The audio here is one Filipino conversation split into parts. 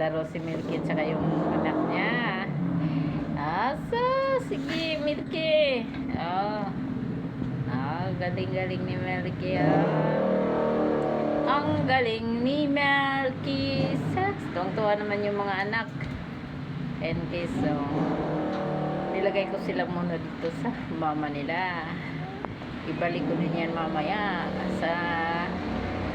Naglalaro si Milky at saka yung anak niya. Asa, sige Milky. Oh. Ah, galing-galing ni Milky. Ang galing ni Milky. Tuwang-tuwa naman yung mga anak. And so, nilagay ko sila muna dito sa mama nila. Ibalik ko din yan mamaya sa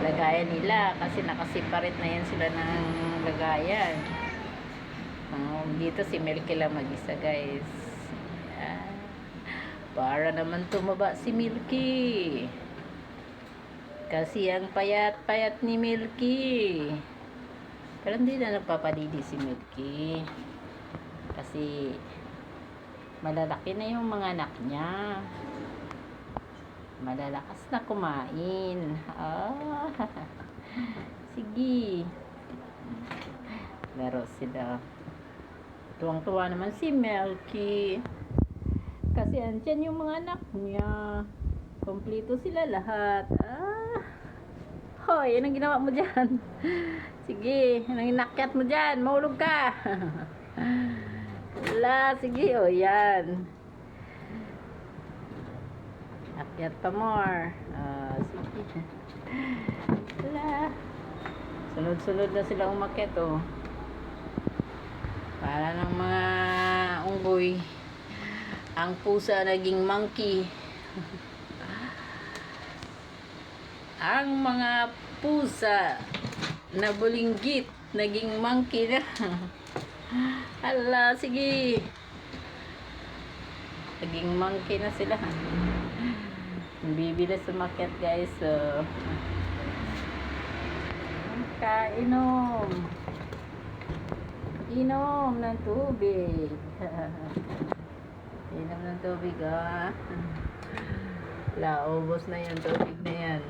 lagayan nila kasi nakasiparate na yan sila ng lagayan. Dito si Milky lang mag-isa, guys. Para naman tumaba si Milky. Kasi ang payat-payat ni Milky. Pero hindi na nagpapadidi si Milky. Kasi malalaki na yung mga anak niya. Malalakas na kumain. Sige. Laro sila. Tuwang-tuwa naman si Milky. Kasi andyan yung mga anak niya. Kompleto sila lahat. Hoy, anong ginawa mo dyan? Sige, anong inakyat mo dyan? Mahulog ka. Wala, sige, o yan. Akyat pa more. Sige. Wala. Sunod-sunod na sila umakyat, o. Para ng mga unggoy. Ang pusa naging monkey. Ang mga pusa na bulinggit naging monkey na. Hala, sige. Naging monkey na sila. Bibilis sumakyat, guys. So, kainom. Inom ng tubig. Inom ng tubig, Wala, ubos na yan. Tubig na yan.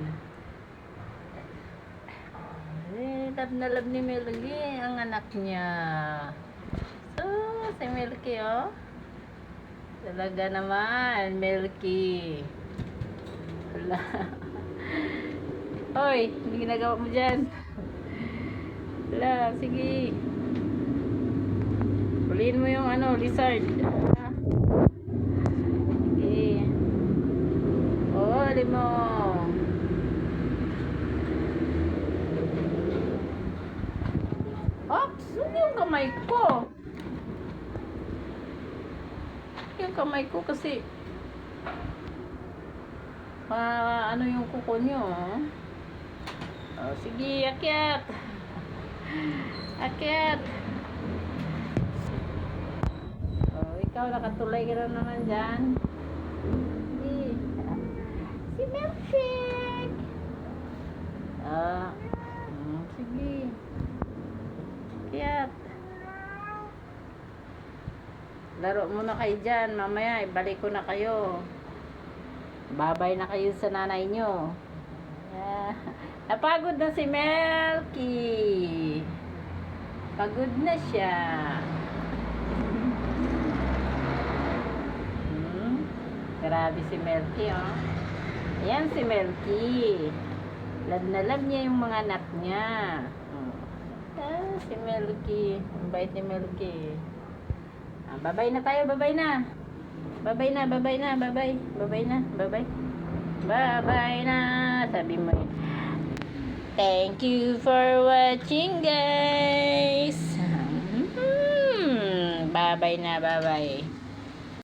Love na love ni Milky ang anak niya. So, si Milky, talaga naman, Milky. Wala. Hoy, hindi ginagawa mo dyan. Wala, sige. Puliin mo yung lizard. Sige. Huli mo. Oops, hindi yung kamay ko. Yung kamay ko kasi ano yung kuko nyo. Sige, akyat. Akyat. Ikaw nakatulay ka na naman dyan. Sige. Si Milkshake. Sige. Akyat. Laro muna kayo dyan. Mamaya, ibalik ko na kayo. Babay na kayo sa nanay nyo. Napagod na si Milky. Pagod na siya. Grabe si Milky, Ayan si Milky. Love na love niya yung mga anak niya. Si Milky. Ang bait ni Milky. Babay na tayo, babay na. Babay na, babay na, babay. Babay na, babay. Babay na. Sabi mo yun. Thank you for watching, guys. Babay na, babay.